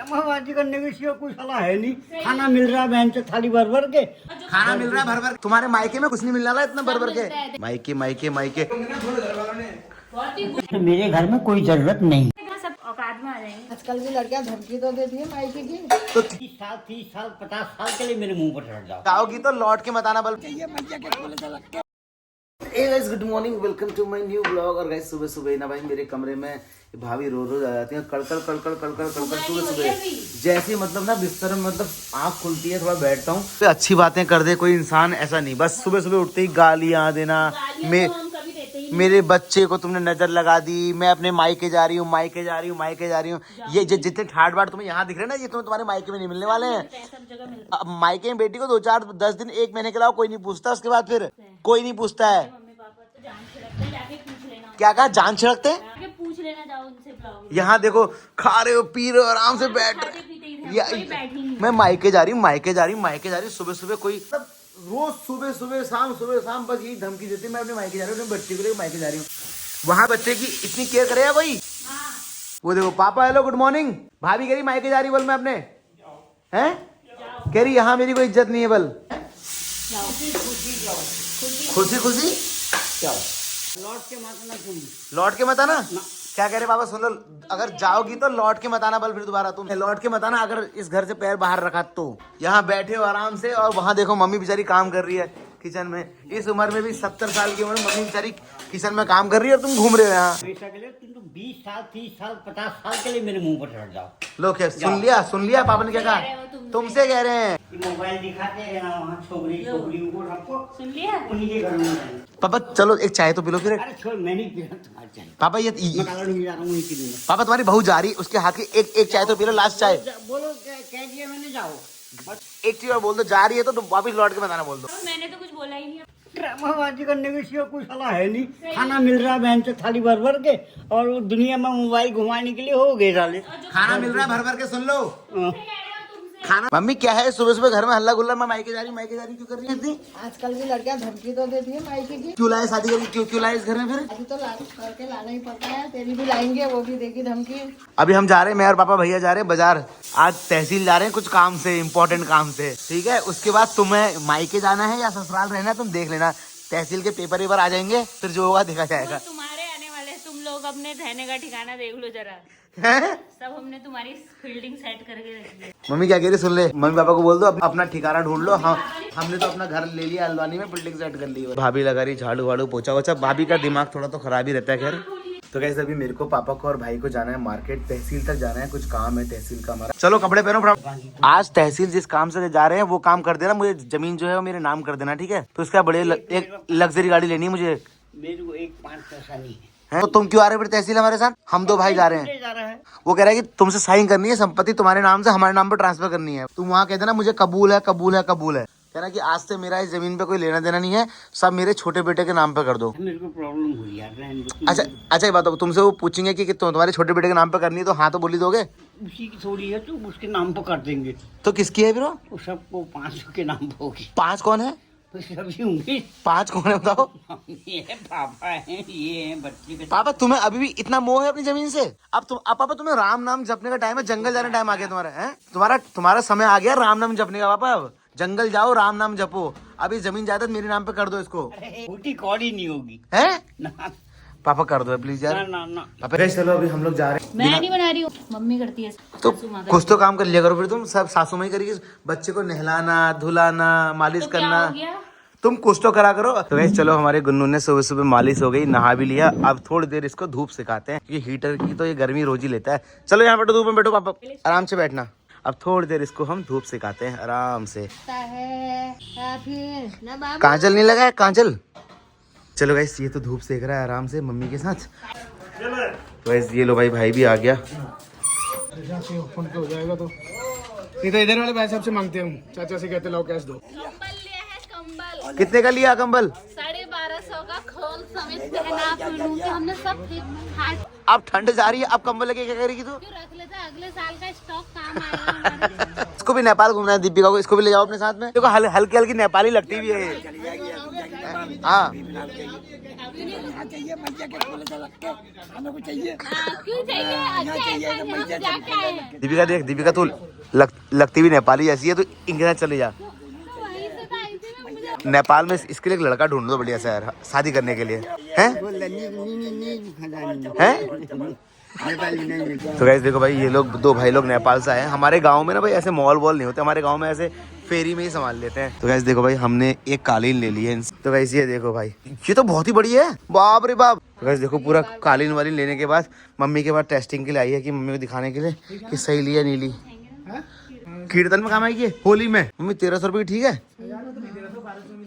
ड्रामाबाजी करने के सिवा कोई सलाह है नहीं। खाना मिल रहा है बहन से थाली भर भर के, खाना मिल रहा है भर भर। तुम्हारे मायके में कुछ नहीं मिलने वाला इतना भर भर के। मायके मायके मायके मेरे घर में कोई जरूरत नहीं। सब औकात में आ जाएंगे। आजकल की लड़कियां धमकी तो देती है मायके की। तो 30 साल 50 साल के लिए मेरे मुंह पर चढ़ जाओ। आओगी तो लौट के मत आना बल। Hey guys, good morning, welcome to my new vlog। और guys सुबह सुबह ना भाई मेरे कमरे में भाभी रोज आ जाती है, कड़कड़ कड़कड़ कड़कड़ कड़कड़ सुबह सुबह जैसे मतलब ना बिस्तर में मतलब आँख खुलती है थोड़ा बैठता हूँ तो अच्छी बातें कर दे कोई इंसान, ऐसा नहीं बस सुबह सुबह उठते ही गालियाँ देना। मेरे बच्चे को तुमने नजर लगा दी, मैं अपने मायके जा रही हूँ, मायके जा रही हूँ, मायके जा रही हूँ। ये जितने ठाट बाट तुम्हें यहाँ दिख रहे हैं ना, ये तुम्हारे मायके में नहीं मिलने वाले हैं। अब मायके में बेटी को 2-4-10 दिन 1 महीने के अलावा कोई नहीं पूछता, उसके बाद फिर कोई नहीं पूछता है। क्या कहा? जान छिड़कते हैं? पूछ लेना, जाओ उनसे। यहाँ देखो खा रहे हो पी रहे हो आराम से बैठ मैं मायके जा रही हूँ, मायके जा रही हूँ, मायके जा रही हूँ। सुबह सुबह कोई रोज सुबह शाम बस यही धमकी देती है मैं अपने मायके जा रही हूँ, अपने बच्चे को लेकर मायके जा रही हूँ। वहाँ बच्चे की इतनी केयर करेगा कोई? वो देखो पापा हेलो गुड मॉर्निंग, भाभी कह रही मायके जा रही बोल मैं अपने हैं, कह रही यहाँ मेरी कोई इज्जत नहीं है बल। खुशी खुशी लौट के मत आना तुम, लौट के मत आना। क्या कह रहे पापा सुन लो, अगर जाओगी तो लौट के मत आना बल, फिर दोबारा तुम लौट के मत आना अगर इस घर से पैर बाहर रखा तो। यहाँ बैठे हो आराम से और वहाँ देखो मम्मी बेचारी काम कर रही है किचन में। इस उम्र में भी 70 साल की उम्र में मम्मी बेचारी किचन में काम कर रही है और तुम घूम रहे हो यहाँ। पैसा के लिए तुम तो 20 साल 30 साल 50 साल के लिए मेरे मुंह पर चढ़ जाओ। लो क्या सुन लिया पापा ने क्या कहा? तुमसे कह रहे हैं मोबाइल दिखाते हैं ना वहाँ छोकरी को सबको, सुन लिया? उन्हीं के घर में जाएंगे। पापा चलो एक चाय तो पी लो फिर। अरे छोड़, मैं नहीं पी रहा तुम्हारी चाय। पापा ये मैं काला नहीं जा रहा हूँ, वहीं पी लूंगा। पापा तुम्हारी बहू जा रही, उसके हाथ की एक चाय तो पी लो, लास्ट चाय। बोलो कह दिया मैंने, जाओ बस। एक चीज और बोल दो, जा रही है तो वापिस लौट के बताना बोल दो। मैंने तो कुछ बोला ही नहीं। ड्रामाबाजी करने के सिवा कोई सलाह है नहीं। खाना मिल रहा है बहन से थाली भर भर के, और वो दुनिया में मोबाइल घुमाने के लिए हो गए साले। खाना मिल रहा है भर भर के, सुन लो खाना। मम्मी क्या है सुबह सुबह घर में हल्ला गुल्ला, मैं मायके जा रही क्यों कर रही है इतनी? आजकल की लड़कियां धमकी तो देती है मायके की। क्यों लाए शादी करी, क्यों लाए इस घर में फिर? अभी तो करके लाना ही पड़ता है, तेरी भी लाएंगे वो भी देगी धमकी। अभी हम जा रहे हैं, मैं और पापा भैया जा रहे हैं बाजार, आज तहसील जा रहे हैं कुछ काम से, इम्पोर्टेंट काम से, ठीक है। उसके बाद तुम्हें मायके जाना है या ससुराल रहना है तुम देख लेना, तहसील के पेपर वेपर आ जाएंगे फिर जो होगा देखा जाएगा। तुम्हारे आने वाले, तुम लोग अपने रहने का ठिकाना देख लो जरा। सब हमने तुम्हारी फील्डिंग सेट करके रखी है। मम्मी क्या कह रही सुन ले, मम्मी पापा को बोल दो अपना ठिकाना ढूंढ लो। हाँ हमने तो अपना घर ले लिया अलवानी में, बिल्डिंग सेट कर ली। भाभी लगा रही झाड़ू वाड़ू पोछा वोछा, भाभी का दिमाग थोड़ा तो खराब ही रहता है खैर। तो कैसे अभी मेरे को पापा को और भाई को जाना है मार्केट, तहसील तक जाना है, कुछ काम है तहसील का हमारा। चलो कपड़े पहनो। आज तहसील जिस काम से जा रहे हैं वो काम कर देना, मुझे जमीन जो है वो मेरे नाम कर देना, ठीक है। तो इसका बड़े एक लग्जरी गाड़ी लेनी है मुझे। मेरे को 1-5 पैसा नहीं है। तो तुम क्यों आ रहे हो फिर तहसील हमारे साथ? हम 2 भाई जा रहे हैं। वो कह रहा है कि तुमसे साइन करनी है, संपत्ति तुम्हारे नाम से हमारे नाम पर ट्रांसफर करनी है। तुम वहाँ कह देना मुझे कबूल है कबूल है कबूल है। कह रहा कि आज से मेरा इस जमीन पे कोई लेना देना नहीं है, सब मेरे छोटे बेटे के नाम पे कर दो। मेरे को प्रॉब्लम हुई यार। अच्छा ये बताओ, तुमसे वो पूछेंगे कि तुम्हारे छोटे बेटे के नाम पे करनी है तो हाँ तो बोली दोगे? उसी की थोड़ी है तो उसके नाम पर कर देंगे। तो किसकी है फिर वो सबको 5 के नाम पर होगी। 5 कौन है? सभी होंगे। 5 कौन है बताओ? ये है पापा है, ये है बच्चे के। पापा तुम्हें अभी भी इतना मोह है अपनी जमीन से? अब पापा तुम्हें राम नाम जपने का टाइम है, जंगल जाने टाइम आ गया तुम्हारा है, तुम्हारा समय आ गया राम नाम जपने का। पापा अब जंगल जाओ राम नाम जपो, अभी जमीन जायदाद मेरे नाम पे कर दो इसको। छोटी कौड़ी नहीं होगी है ना। पापा कर दो प्लीज यार। ना। पापा चलो अभी हम लोग जा रहे हैं। मैं नहीं बना रही हूँ, मम्मी करती है। तो कुछ तो काम कर लिया करो फिर, तुम सब सासू माँ ही करेगी, बच्चे को नहलाना धुलाना मालिश करना, तुम कुछ तो करा करो। तो वैसे चलो हमारे गुन्नू ने सुबह सुबह मालिश हो गई, नहा भी लिया, अब थोड़ी देर इसको धूप सिखाते हैं क्योंकि हीटर की तो ये गर्मी रोज ही लेता है। चलो यहाँ बैठो, धूप में बैठो पापा, आराम से बैठना। अब थोड़ी देर इसको हम धूप सिखाते हैं आराम से। काजल नहीं लगा है काजल। चलो गाइस ये तो धूप सेक रहा है आराम से मम्मी के साथ। तो गाइस ये लो भाई भी आ गया। फोन पे हो जाएगा तो नहीं तो इधर वाले भाई साहब से मांगते हैं, चाचा से कहते लो कैश दो। कंबल लिया है, कंबल कितने का लिया कंबल? 1250 का, खोल समेत पहना पहनू के हमने सब ठीक। अब ठंड जा रही है, अब कंबल लेके क्या करेगी तू? रख लेते, अगले साल का स्टॉक काम आएगा। इसको भी नेपाल घूमना है, दीपिका को इसको भी ले जाओ अपने साथ में। देखो हल्की हल्की नेपाली लगती भी है। हाँ यहाँ चाहिए मैया के फूल से लग के हमें को चाहिए। क्यों चाहिए? जाके आए हैं। दीपिका देख, दीपिका तू लगती भी नेपाली जैसी है, तू इंग्लैंड चले जा। नेपाल में इसके लिए एक लड़का ढूंढ दो बढ़िया सा यार, शादी करने के लिए हैं? हैं? तो गाइस देखो भाई, ये लोग दो भाई लोग नेपाल से आए हैं। हमारे गांव में ना भाई ऐसे मॉल वॉल नहीं होते, हमारे गांव में ऐसे फेरी में ही संभाल लेते हैं। तो गाइस देखो भाई, हमने एक कालीन ले ली है इनसे। तो गाइस ये देखो भाई, ये तो बहुत ही बड़ी है, बाप रे बाप। तो गाइस देखो, पूरा कालीन वालीन लेने के बाद मम्मी के बाद टेस्टिंग के लिए आई है कि मम्मी को दिखाने के लिए कि सही ली है नहीं ली। कीर्तन में काम आएगी होली में। मम्मी 1300 रुपये ठीक है?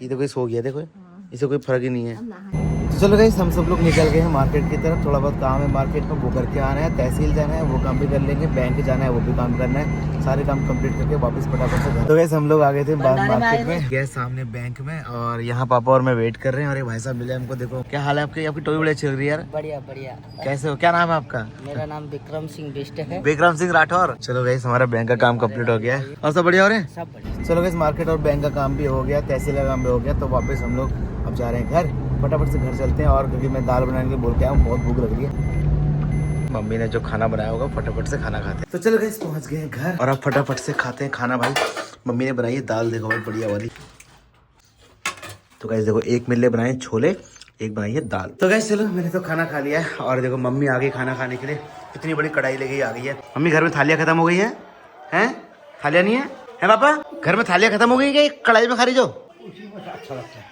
ये तो कोई सो गया, देखो इसे कोई फर्क ही नहीं है। तो चलो गाइस, हम सब लोग निकल गए हैं मार्केट की तरफ। थोड़ा बहुत काम है मार्केट में, वो करके आना है। तहसील जाना है, वो काम भी कर लेंगे। बैंक जाना है, वो भी काम करना है। सारे काम कंप्लीट करके वापस फटाफट से घर। तो गाइस हम लोग आ गए थे मार्केट में, गए सामने बैंक में, और यहाँ पापा और मैं वेट कर रहे हैं। और एक भाई साहब मिले हमको। देखो क्या हाल है आपकी? आपकी टोपी बड़ी चल रही है यार। बढ़िया बढ़िया। कैसे हो? क्या नाम है आपका? मेरा नाम विक्रम सिंह बिष्ट है। विक्रम सिंह राठौर। चलो गाइस, हमारा बैंक का काम कंप्लीट हो गया है। और सब बढ़िया हो रहे हैं? सब बढ़िया। चलो गाइस, मार्केट और बैंक का काम भी हो गया, तहसील का काम भी हो गया। तो वापस हम लोग अब जा रहे हैं घर। फटाफट से घर चलते हैं, और क्योंकि मैं दाल बनाने के बोल के आया हूँ, बहुत भूख लग रही है। मम्मी ने जो खाना बनाया होगा, फटाफट से खाना खाते हैं। तो चलो गाइस, पहुंच गए हैं घर, और अब फटाफट से खाते हैं खाना। भाई मम्मी ने बनाई है दाल, देखो भाई बढ़िया वाली। तो गाइस देखो, एक मेरे लिए बनाए छोले, एक बनाई है दाल। तो गाइस चलो, मैंने तो खाना खा लिया है, और देखो मम्मी आ गई खाना खाने के लिए। इतनी बड़ी कढ़ाई लेके आ गई है मम्मी। घर में थालियाँ खत्म हो गई है? हैं? थालियाँ नहीं है? है पापा? घर में थालियाँ खत्म हो गई है, कढ़ाई में खा रही जो?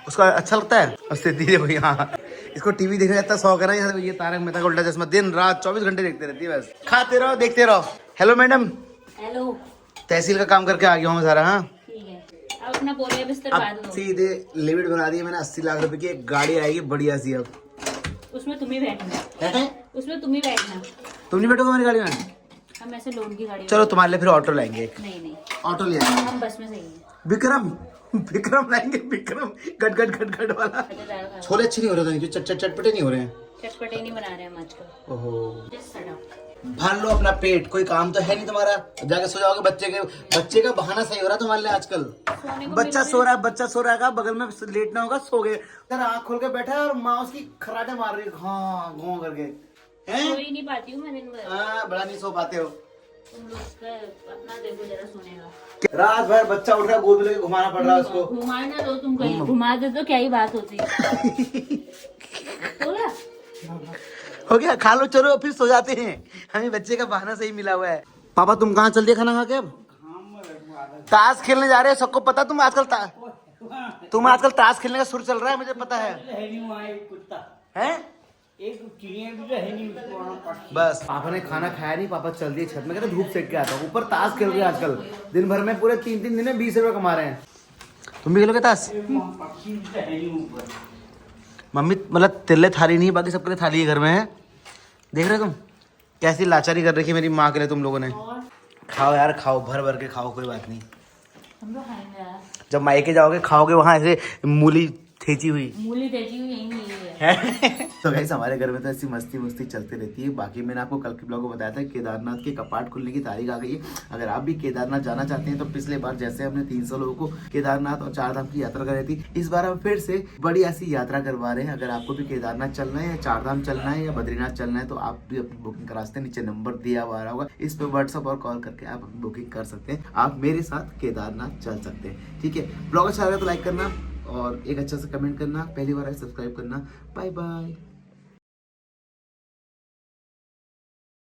उसका अच्छा लगता है। और सिद्धि देखो यहाँ, इसको टीवी देखने जाता शौक है ना। ये तारक मेहता का उल्टा चश्मा दिन रात 24 घंटे देखते रहती है, बस खाते रहो देखते रहो। Hello madam. हेलो। तहसील का काम करके आ गया हूँ मैं सारा। हाँ ठीक है, अब अपना बोलिए बिस्तर अब बांध दो। सीधे लिमिट बना दी है मैंने, 80 लाख रुपए की एक गाड़ी आएगी बढ़िया सी। अब उसमें तुम ही बैठना, उसमें तुम ही बैठना। तुम नहीं बैठोगे हमारी गाड़ी में? हम ऐसे लोन की गाड़ी। चलो तुम्हारे लिए फिर ऑटो लाएंगे। नहीं नहीं, ऑटो ले आएंगे। हम बस में सही है। विक्रम लाएंगे, विक्रम गट गट गट गट वाला। छोले अच्छे नहीं हो रहे थे, चटपटे नहीं हो रहे हैं। चटपटे नहीं बना रहे हम आजकल। ओहो, Just shut up। भर लो अपना पेट, कोई काम तो है नहीं तुम्हारा। जाके सो जाओगे। बच्चे का बहाना सही हो रहा है तुम्हारे लिए आजकल। बच्चा सो रहा है का बगल में लेटना होगा, सो गए। आँख खोल के बैठा है और माँ उसकी खराटे मार रही है, हाँ घूम करके। सो ही नहीं पाती हूँ मैं दिन भर। हाँ, बड़ा नहीं सो पाते हो तुम लोग का अपना देखो जरा सोने का। रात भर बच्चा उठ रहा है, गोद लेके घुमाना पड़ रहा है उसको। घुमाना दो, तुम कहीं घुमा दे तो क्या ही बात होती है। बोला हो गया, खा लो चलो फिर सो जाते हैं। हमें बच्चे का बहाना सही मिला हुआ है। पापा तुम कहाँ चल दिए खाना खा के? अब ताश खेलने जा रहे हैं, सबको पता। तुम आजकल ताश खेलने का सुर चल रहा है, मुझे पता है। हैं? एक चिड़िया भी तो है नहीं उसको वहाँ पर। बस पापा ने खाना खाया नहीं, पापा चल दिए छत में, कहते धूप सेक के आता हूँ। ऊपर ताश खेल रहे हैं आजकल, दिन भर में पूरे 3 दिन में 20 रुपए कमा रहे हैं। तुम भी खेलोगे ताश? मम्मी मतलब तेरे लिए थाली नहीं, बाकी सबके लिए थाली है घर में है। देख रहे हो तुम कैसी लाचारी कर रखी है मेरी माँ के लिए तुम लोगों ने। खाओ यार, खाओ, भर भर के खाओ, कोई बात नहीं। हम लोग खाएंगे यार। जब मायके जाओगे खाओगे वहाँ ऐसे मूली थेची हुई यही मिली है। तो गाइस हमारे घर में तो ऐसी मस्ती चलती रहती है। बाकी मैंने आपको कल के ब्लॉग में बताया था केदारनाथ के कपाट खुलने की तारीख आ गई है। अगर आप भी केदारनाथ जाना चाहते हैं तो पिछले बार जैसे हमने 300 लोगों को केदारनाथ और 4 धाम की यात्रा कराई थी, इस बार हम फिर से बड़ी ऐसी यात्रा करवा रहे हैं। अगर आपको भी केदारनाथ चलना है या 4 धाम चलना है या बद्रीनाथ चलना है तो आप भी अपनी बुकिंग करा सकते हैं। नीचे नंबर दिया हुआ होगा, इस पर व्हाट्सअप और कॉल करके आप अपनी बुकिंग कर सकते हैं। आप मेरे साथ केदारनाथ चल सकते हैं। ठीक है, ब्लॉग अच्छा लगा तो लाइक करना और एक अच्छा सा कमेंट करना। पहली बार आए सब्सक्राइब करना। Bye bye.